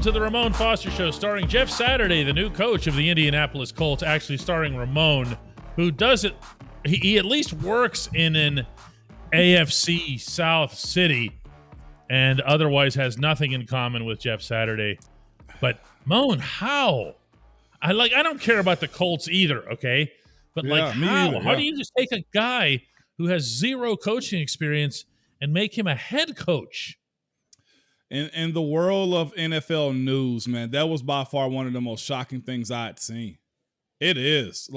to the Ramon Foster Show, starring Jeff Saturday, the new coach of the Indianapolis Colts, actually starring Ramon, who does it. He at least works in an AFC South city and otherwise has nothing in common with Jeff Saturday. But Moan, how? I don't care about the Colts either, okay? But how? Either, How do you just take a guy who has zero coaching experience and make him a head coach? In the world of NFL news, man, that was by far one of the most shocking things I had seen. It is.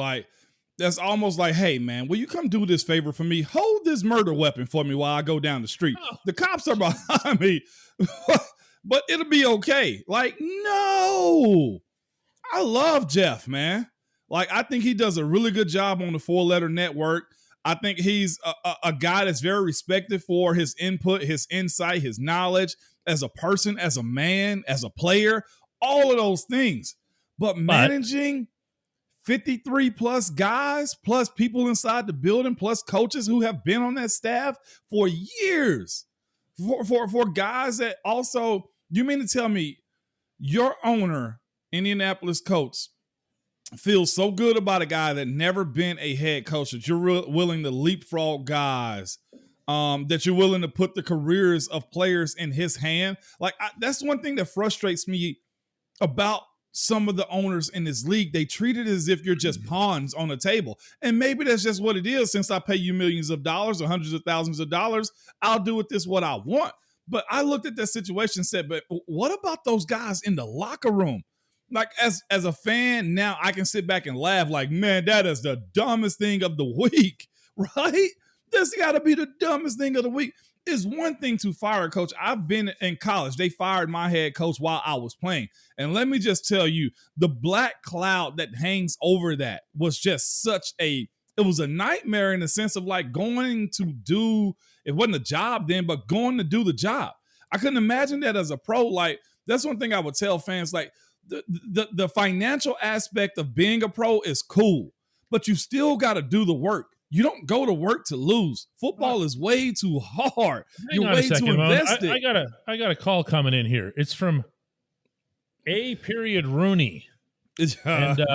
That's almost like, hey, man, will you come do this favor for me? Hold this murder weapon for me while I go down the street. Oh. The cops are behind me, but it'll be okay. No. I love Jeff, man. I think he does a really good job on the 4-letter network. I think he's a guy that's very respected for his input, his insight, his knowledge as a person, as a man, as a player, all of those things. But managing 53 plus guys, plus people inside the building, plus coaches who have been on that staff for years, for guys that also, you mean to tell me your owner, Indianapolis Colts, feels so good about a guy that never been a head coach that you're willing to leapfrog guys, that you're willing to put the careers of players in his hand? That's one thing that frustrates me about some of the owners in this league. They treat it as if you're just pawns on a table. And maybe that's just what it is. Since I pay you millions of dollars or hundreds of thousands of dollars, I'll do with this what I want. But I looked at that situation and said, but what about those guys in the locker room? As a fan, now I can sit back and laugh man, that is the dumbest thing of the week, right? That's got to be the dumbest thing of the week. It's one thing to fire a coach. I've been in college. They fired my head coach while I was playing. And let me just tell you, the black cloud that hangs over that was just it was a nightmare in the sense of going to do, it wasn't a job then, but going to do the job. I couldn't imagine that as a pro. That's one thing I would tell fans, the financial aspect of being a pro is cool, but you still got to do the work. You don't go to work to lose. Football is way too hard. You're way too invested. I got a call coming in here. It's from A. Rooney. And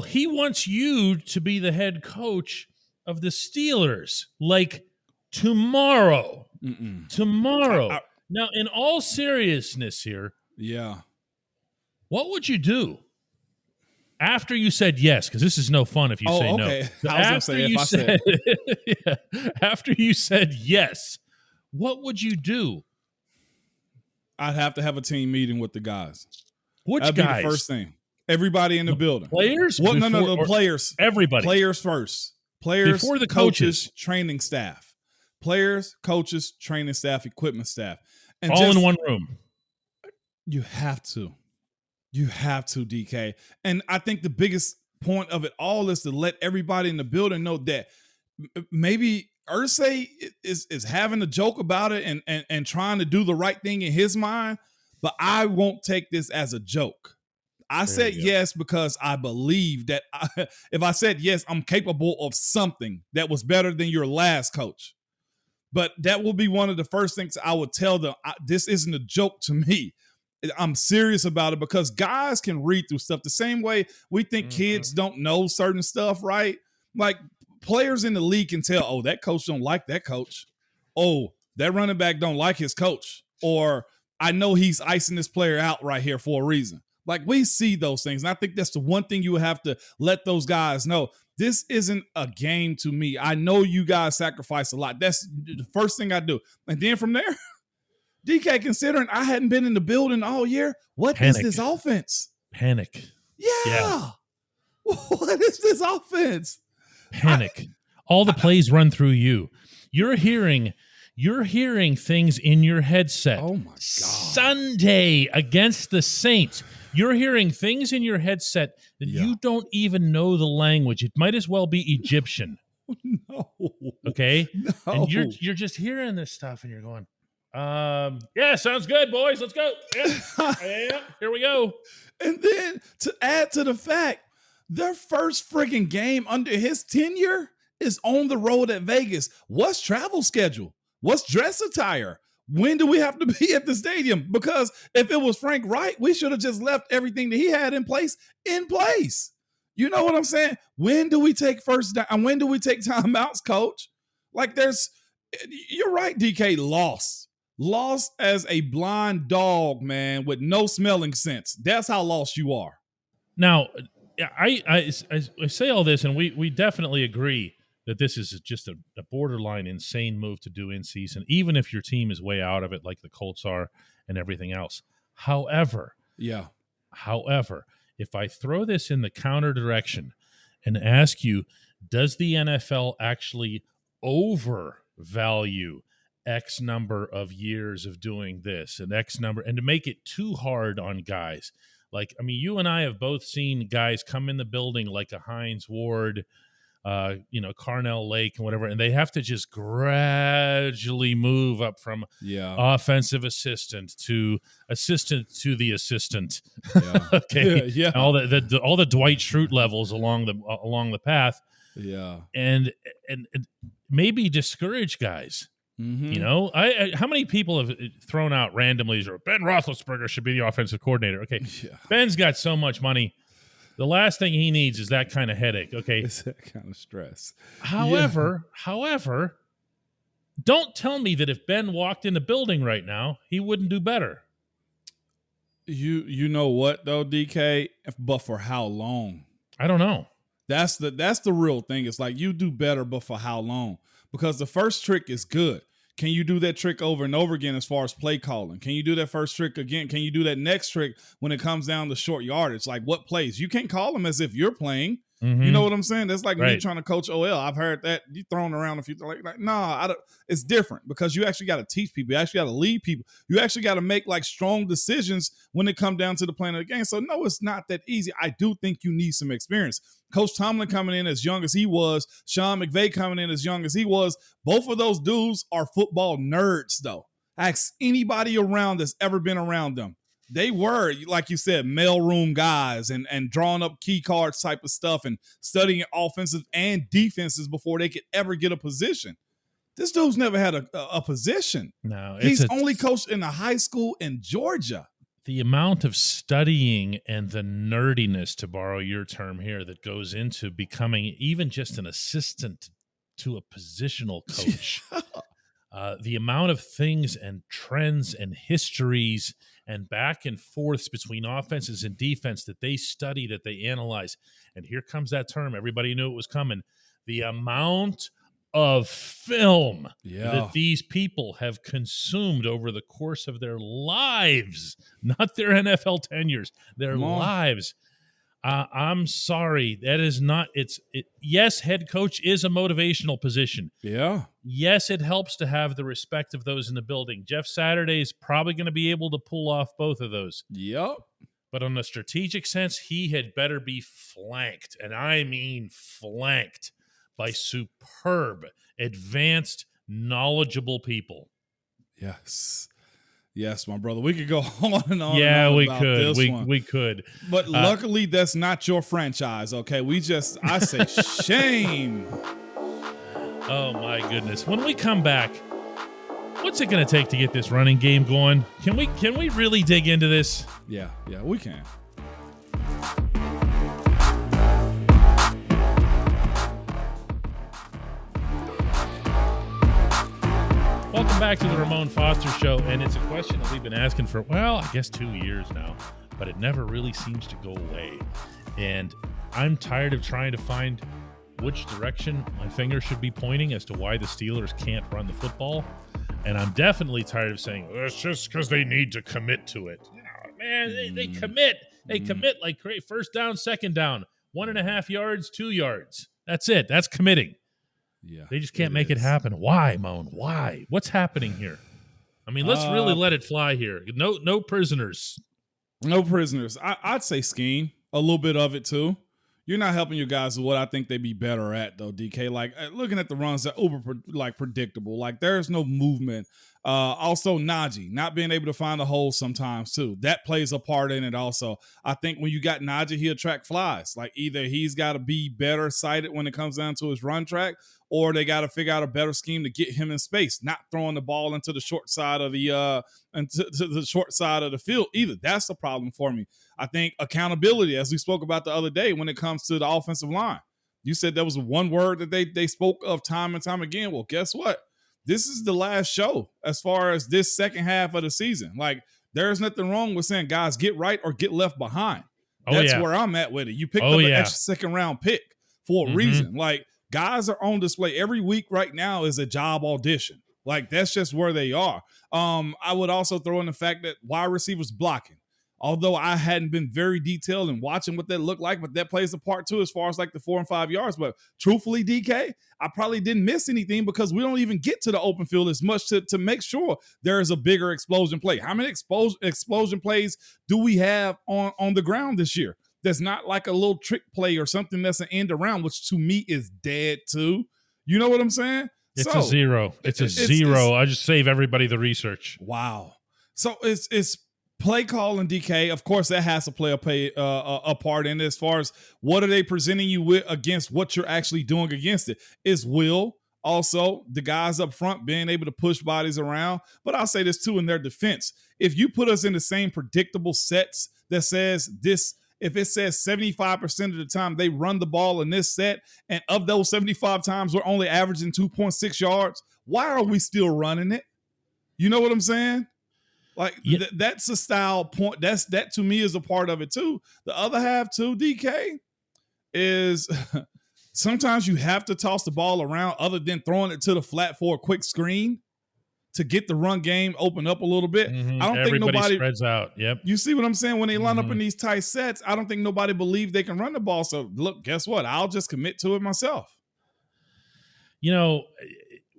he wants you to be the head coach of the Steelers tomorrow. Tomorrow. Now, in all seriousness here. Yeah. What would you do after you said yes? Because this is no fun if you say okay. no. I was going to say, if I said. After you said yes, what would you do? I'd have to have a team meeting with the guys. That'd be the first thing. Everybody in the building. Players? No, the players. Everybody. Players first. Players, before the coaches, training staff. Players, coaches, training staff, equipment staff. And all in one room. You have to. You have to, DK. And I think the biggest point of it all is to let everybody in the building know that maybe Irsay is having a joke about it and trying to do the right thing in his mind, but I won't take this as a joke. I said yes because I believe that if I said yes, I'm capable of something that was better than your last coach. But that will be one of the first things I would tell them. This isn't a joke to me. I'm serious about it because guys can read through stuff the same way we think kids don't know certain stuff, right? Players in the league can tell, that coach don't like that coach. Oh, that running back don't like his coach. Or I know he's icing this player out right here for a reason. We see those things. And I think that's the one thing you have to let those guys know. This isn't a game to me. I know you guys sacrifice a lot. That's the first thing I do. And then from there, DK, considering I hadn't been in the building all year, what is this offense? Panic. Yeah. What is this offense? Panic. All the plays run through you. You're hearing things in your headset. Oh, my God. Sunday against the Saints. You're hearing things in your headset that you don't even know the language. It might as well be Egyptian. No. Okay? No. And you're just hearing this stuff and you're going, sounds good, boys. Let's go. Yeah, here we go. And then to add to the fact, their first friggin' game under his tenure is on the road at Vegas. What's travel schedule? What's dress attire? When do we have to be at the stadium? Because if it was Frank Wright, we should have just left everything that he had in place in place. You know what I'm saying? When do we take first down? And when do we take timeouts, coach? Like you're right, DK, lost as a blind dog, man, with no smelling sense. That's how lost you are. Now, I say all this, and we definitely agree that this is just a borderline insane move to do in season, even if your team is way out of it, like the Colts are, and everything else. However, if I throw this in the counter direction and ask you, does the NFL actually overvalue X number of years of doing this and X number, and to make it too hard on guys? Like, I mean, you and I have both seen guys come in the building like a Hines Ward, Carnell Lake and whatever, and they have to just gradually move up from offensive assistant to the assistant. Yeah. Okay. Yeah. All the Dwight Schrute levels along the path. Yeah. And maybe discourage guys. Mm-hmm. You know, how many people have thrown out randomly, Ben Roethlisberger should be the offensive coordinator? Okay. Yeah. Ben's got so much money. The last thing he needs is that kind of headache, okay? It's that kind of stress. However, don't tell me that if Ben walked in the building right now, he wouldn't do better. You know what though, DK? But for how long? I don't know. That's the real thing. It's like you do better, but for how long? Because the first trick is good. Can you do that trick over and over again as far as play calling? Can you do that first trick again? Can you do that next trick when it comes down to short yardage? Like what plays? You can't call them as if you're playing. Mm-hmm. You know what I'm saying? That's like me trying to coach OL. I've heard that. You throwing around a few like nah, I don't. It's different because you actually got to teach people. You actually got to lead people. You actually got to make like strong decisions when it come down to the plan of the game. So no, it's not that easy. I do think you need some experience. Coach Tomlin coming in as young as he was, Sean McVay coming in as young as he was. Both of those dudes are football nerds, though. Ask anybody around that's ever been around them. They were, like you said, mailroom guys and drawing up key cards type of stuff and studying offensive and defenses before they could ever get a position. This dude's never had a position. No, he's only coached in a high school in Georgia. The amount of studying and the nerdiness, to borrow your term here, that goes into becoming even just an assistant to a positional coach. The amount of things and trends and histories and back and forths between offenses and defense that they study, that they analyze. And here comes that term. Everybody knew it was coming. The amount of film that these people have consumed over the course of their lives, not their NFL tenures, their lives. I'm sorry. That is not, yes, head coach is a motivational position. Yeah. Yes, it helps to have the respect of those in the building. Jeff Saturday is probably going to be able to pull off both of those. Yep. But on a strategic sense, he had better be flanked, and I mean flanked, by superb, advanced, knowledgeable people. Yes, my brother. We could go on and on. Yeah, and on we about could. This one. We could. But luckily, that's not your franchise. Okay, I say shame. Oh my goodness! When we come back, what's it going to take to get this running game going? Can we really dig into this? Yeah, we can. Welcome back to the Ramon Foster Show, and it's a question that we've been asking for, I guess 2 years now, but it never really seems to go away. And I'm tired of trying to find which direction my finger should be pointing as to why the Steelers can't run the football. And I'm definitely tired of saying, it's just because they need to commit to it. Man, they commit. They commit like first down, second down, 1.5 yards, 2 yards. That's it. That's committing. Yeah, they just can't make it happen. Why, Moan? Why? What's happening here? I mean, let's really let it fly here. No prisoners. No prisoners. I'd say scheme, a little bit of it too. You're not helping your guys with what I think they'd be better at, though, DK. Like looking at the runs that predictable. Like there's no movement Also, Najee not being able to find the hole sometimes too. That plays a part in it also. I think when you got Najee, he'll track flies. Like either he's got to be better sighted when it comes down to his run track, or they got to figure out a better scheme to get him in space, not throwing the ball into the short side of the short side of the field either. That's the problem for me. I think accountability, as we spoke about the other day, when it comes to the offensive line. You said there was one word that they spoke of time and time again. Well, guess what? This is the last show as far as this second half of the season. Like, there's nothing wrong with saying, guys, get right or get left behind. That's where I'm at with it. You picked up an extra second round pick for a reason. Like, guys are on display every week right now is a job audition. Like, that's just where they are. I would also throw in the fact that wide receivers blocking. Although I hadn't been very detailed in watching what that looked like, but that plays a part too as far as like the 4 and 5 yards. But truthfully, DK, I probably didn't miss anything because we don't even get to the open field as much to make sure there is a bigger explosion play. How many explosion plays do we have on the ground this year? That's not like a little trick play or something that's an end around, which to me is dead too. You know what I'm saying? It's a zero. It's a zero. I just save everybody the research. Wow. So it's play call and DK, of course, that has to play a part in it as far as what are they presenting you with against what you're actually doing against it. Is will also the guys up front being able to push bodies around. But I'll say this too in their defense. If you put us in the same predictable sets that says this, if it says 75% of the time they run the ball in this set, and of those 75 times we're only averaging 2.6 yards, why are we still running it? You know what I'm saying? Like, that's a style point. That to me is a part of it too. The other half too, DK, is sometimes you have to toss the ball around other than throwing it to the flat for a quick screen to get the run game open up a little bit. Mm-hmm. I don't think nobody spreads out. Yep. You see what I'm saying? When they line up in these tight sets, I don't think nobody believes they can run the ball. So look, guess what? I'll just commit to it myself. You know,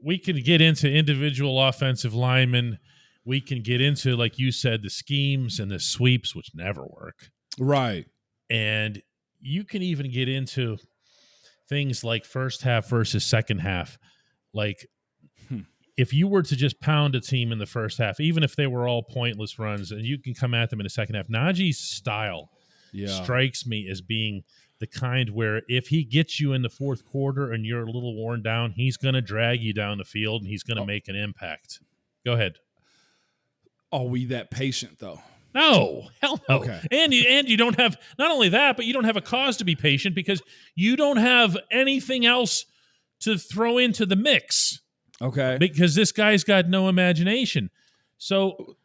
we could get into individual offensive linemen. We can get into, like you said, the schemes and the sweeps, which never work. Right. And you can even get into things like first half versus second half. Like, if you were to just pound a team in the first half, even if they were all pointless runs, and you can come at them in the second half, Najee's style strikes me as being the kind where if he gets you in the fourth quarter and you're a little worn down, he's going to drag you down the field and he's going to make an impact. Go ahead. Are we that patient though? No, hell no. Okay. And you don't have, not only that, but you don't have a cause to be patient because you don't have anything else to throw into the mix. Okay. Because this guy's got no imagination. So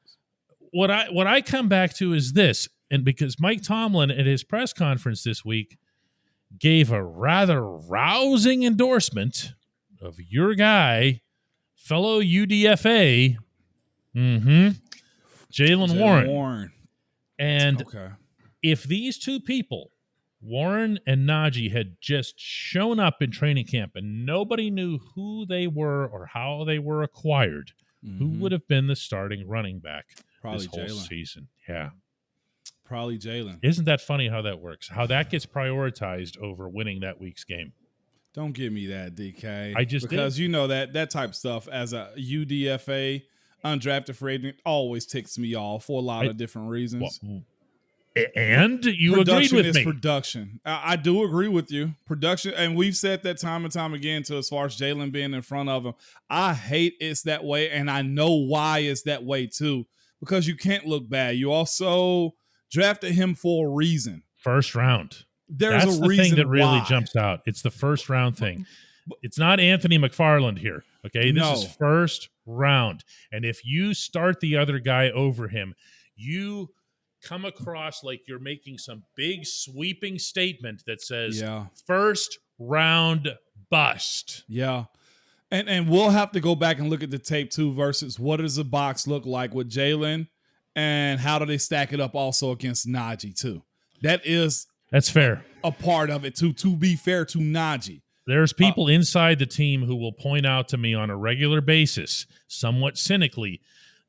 what I come back to is this, and because Mike Tomlin at his press conference this week gave a rather rousing endorsement of your guy, fellow UDFA, Jaylen Warren. And if these two people, Warren and Najee, had just shown up in training camp and nobody knew who they were or how they were acquired, who would have been the starting running back this whole season? Yeah. Probably Jaylen. Isn't that funny how that works? How that gets prioritized over winning that week's game. Don't give me that, DK. Because you know that type of stuff as a UDFA undrafted free agent always ticks me off for a lot of different reasons. Well, and you agreed with me. Production. I do agree with you. Production, and we've said that time and time again to as far as Jaylen being in front of him. I hate it's that way, and I know why it's that way too, because you can't look bad. You also drafted him for a reason. First round. That's a reason thing that really jumps out. It's the first round thing. It's not Anthony McFarland here. Okay, this is first round. And if you start the other guy over him, you come across like you're making some big sweeping statement that says first round bust. Yeah. And we'll have to go back and look at the tape too versus what does the box look like with Jaylen and how do they stack it up also against Najee too. That's fair. A part of it too, to be fair to Najee. There's people inside the team who will point out to me on a regular basis, somewhat cynically,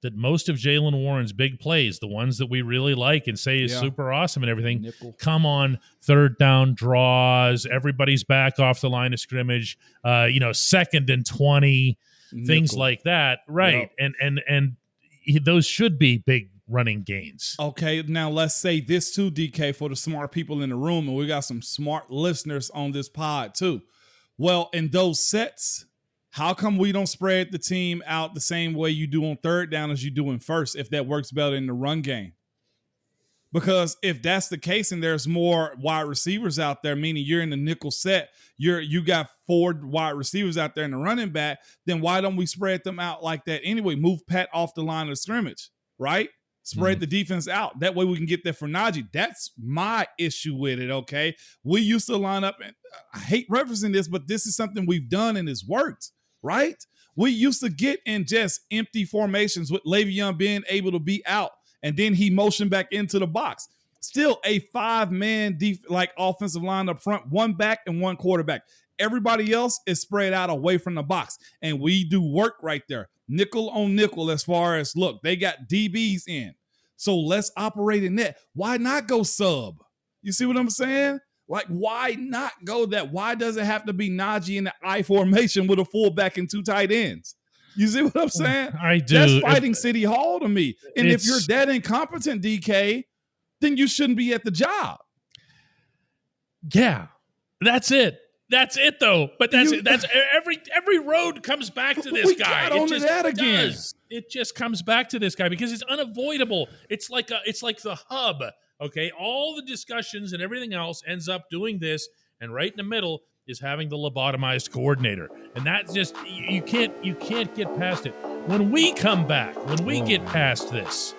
that most of Jaylen Warren's big plays, the ones that we really like and say is super awesome and everything, come on third down draws, everybody's back off the line of scrimmage, 2nd and 20. things Nickel. like that. Right. Yep. And those should be big running gains. Okay, now let's say this too, DK, for the smart people in the room, and we got some smart listeners on this pod too. Well, in those sets, how come we don't spread the team out the same way you do on third down as you do in first, if that works better in the run game? Because if that's the case and there's more wide receivers out there, meaning you're in the nickel set, you got 4 wide receivers out there in the running back, then why don't we spread them out like that anyway? Move Pat off the line of scrimmage, right? Spread the defense out. That way we can get there for Najee. That's my issue with it, okay? We used to line up, and I hate referencing this, but this is something we've done and it's worked, right? We used to get in just empty formations with Le'Veon being able to be out, and then he motioned back into the box. Still a 5-man offensive line up front, 1 back and 1 quarterback. Everybody else is spread out away from the box, and we do work right there. Nickel on nickel as far as, look, they got DBs in. So let's operate in that. Why not go sub? You see what I'm saying? Like, why not go that? Why does it have to be Najee in the I formation with a fullback and 2 tight ends? You see what I'm saying? I do. That's fighting City Hall to me. And if you're that incompetent, DK, then you shouldn't be at the job. Yeah, that's it. That's it, though. But that's every road comes back to this guy. It just comes back to this guy because it's unavoidable. It's like the hub. Okay, all the discussions and everything else ends up doing this, and right in the middle is having the lobotomized coordinator, and that's just you can't get past it. When we come back, when we get past this,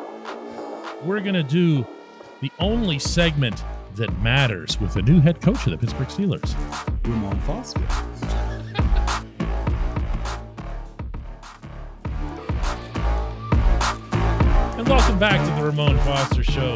we're gonna do the only segment that matters with the new head coach of the Pittsburgh Steelers, Ramon Foster. And welcome back to the Ramon Foster Show,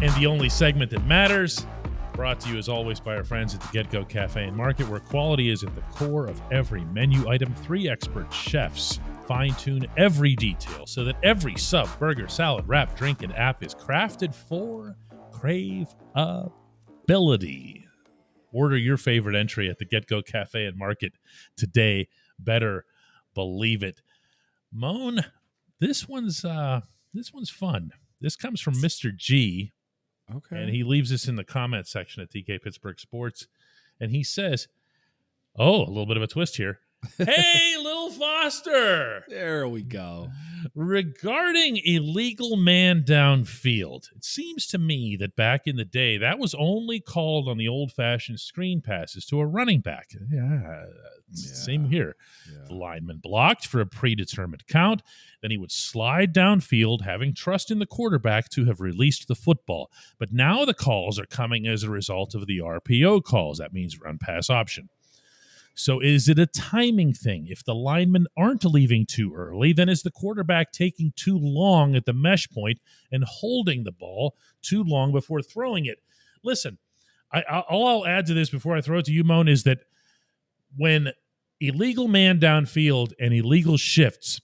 and the only segment that matters, brought to you as always by our friends at the Get-Go Cafe and Market, where quality is at the core of every menu item. 3 expert chefs fine-tune every detail so that every sub, burger, salad, wrap, drink, and app is crafted for craveability. Order your favorite entry at the Get-Go Cafe and Market today. Better believe it. Moan, this one's fun. This comes from Mr. G. Okay. And he leaves us in the comment section at TK Pittsburgh Sports. And he says, a little bit of a twist here. Hey, Lil Foster. There we go. Regarding illegal man downfield, it seems to me that back in the day, that was only called on the old-fashioned screen passes to a running back. Same here. Yeah. The lineman blocked for a predetermined count. Then he would slide downfield, having trust in the quarterback to have released the football. But now the calls are coming as a result of the RPO calls. That means run-pass option. So is it a timing thing? If the linemen aren't leaving too early, then is the quarterback taking too long at the mesh point and holding the ball too long before throwing it? Listen, all I'll add to this before I throw it to you, Moan, is that when illegal man downfield and illegal shifts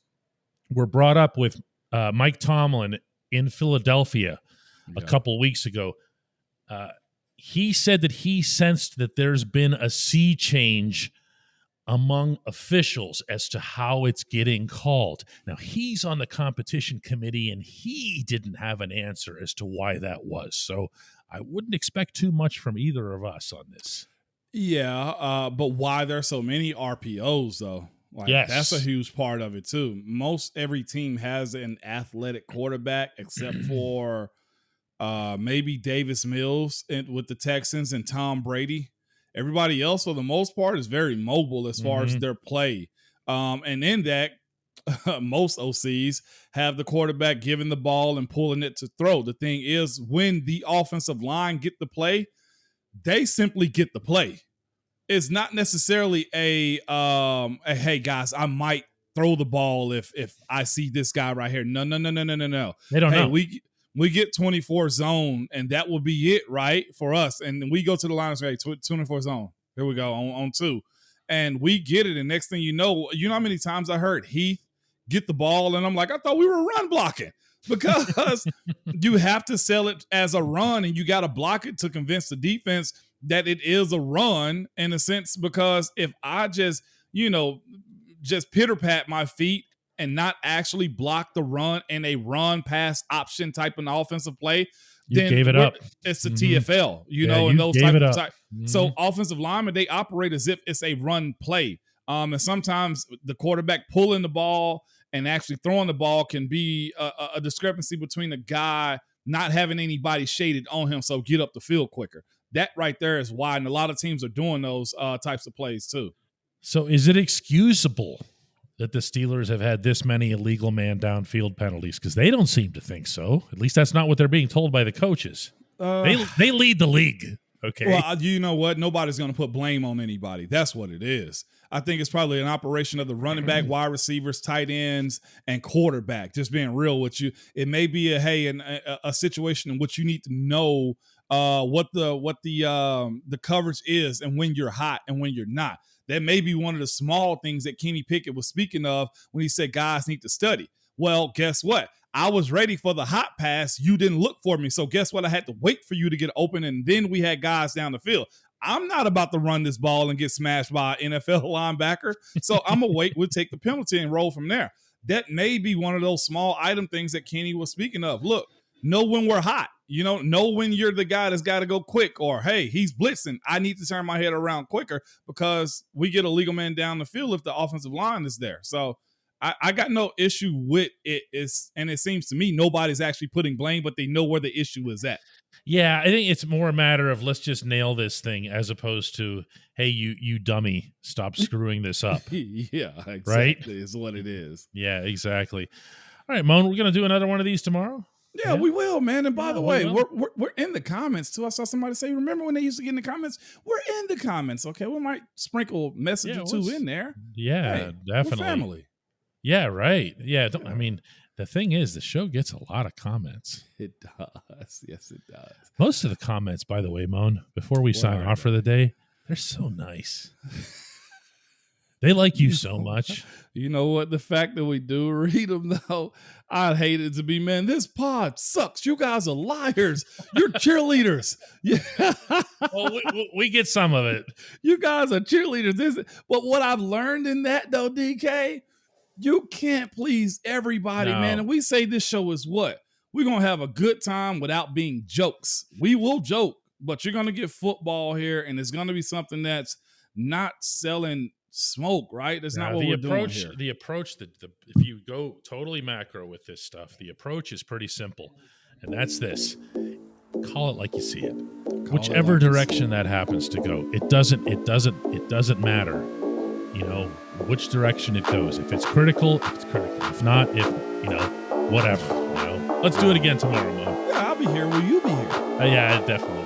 were brought up with Mike Tomlin in Philadelphia a couple weeks ago, he said that he sensed that there's been a sea change among officials as to how it's getting called. Now, he's on the competition committee, and he didn't have an answer as to why that was. So I wouldn't expect too much from either of us on this. Yeah, but why there's so many RPOs, though? Yes. That's a huge part of it, too. Most every team has an athletic quarterback except for maybe Davis Mills with the Texans and Tom Brady. Everybody else, for the most part, is very mobile as far as their play. And in that, most OCs have the quarterback giving the ball and pulling it to throw. The thing is, when the offensive line get the play, they simply get the play. It's not necessarily a hey, guys, I might throw the ball if I see this guy right here. No. They don't know. We get 24 zone, and that will be it, right, for us. And we go to the line and say, 24 zone. Here we go, on 2. And we get it, and next thing you know how many times I heard Heath get the ball, and I'm like, I thought we were run blocking. Because you have to sell it as a run, and you got to block it to convince the defense that it is a run in a sense, because if I just, just pitter-pat my feet and not actually block the run and a run pass option type of offensive play, you gave it up. It's the TFL, you and those gave type it of up. So offensive linemen, they operate as if it's a run play. And sometimes the quarterback pulling the ball and actually throwing the ball can be a discrepancy between a guy not having anybody shaded on him, so get up the field quicker. That right there is why, and a lot of teams are doing those types of plays too. So is it excusable that the Steelers have had this many illegal man downfield penalties? Because they don't seem to think so. At least that's not what they're being told by the coaches. They lead the league. Okay. Well, you know what? Nobody's going to put blame on anybody. That's what it is. I think it's probably an operation of the running back, wide receivers, tight ends, and quarterback. Just being real with you, it may be a situation in which you need to know what the coverage is and when you're hot and when you're not. That may be one of the small things that Kenny Pickett was speaking of when he said guys need to study. Well, guess what? I was ready for the hot pass. You didn't look for me. So guess what? I had to wait for you to get open, and then we had guys down the field. I'm not about to run this ball and get smashed by an NFL linebacker. So I'm going to wait. We'll take the penalty and roll from there. That may be one of those small item things that Kenny was speaking of. Look, know when we're hot. Know when you're the guy that's got to go quick, or, hey, he's blitzing. I need to turn my head around quicker because we get a legal man down the field if the offensive line is there. So I got no issue with it. And it seems to me nobody's actually putting blame, but they know where the issue is at. Yeah, I think it's more a matter of let's just nail this thing as opposed to, hey, you dummy, stop screwing this up. Yeah, exactly. Right? Is what it is. Yeah, exactly. All right, Moan, we're going to do another one of these tomorrow? Yeah, we will, man. And by the way, will. we're in the comments too. I saw somebody say, remember when they used to get in the comments? We're in the comments. Okay, we might sprinkle a message or two in there. Yeah, hey, definitely. We're family. Yeah, right. Yeah, I mean, the thing is, the show gets a lot of comments. It does. Yes, it does. Most of the comments, by the way, Moan, before we sign off for the day, they're so nice. They like you so much. You know what? The fact that we do read them, though, I'd hate it to be, man, this pod sucks. You guys are liars. You're cheerleaders. Yeah. Well, we get some of it. You guys are cheerleaders. But what I've learned in that, though, DK, you can't please everybody, man. And we say this show is what? We're going to have a good time without being jokes. We will joke, but you're going to get football here, and it's going to be something that's not selling smoke, right? That's not what we're doing here. The approach, if you go totally macro with this stuff, the approach is pretty simple, and that's this: call it like you see it. Whichever direction that happens to go, it doesn't matter. Which direction it goes. If it's critical, it's critical. If not, whatever. Let's do it again tomorrow, Mo. Yeah, I'll be here. Will you be here? Yeah, definitely.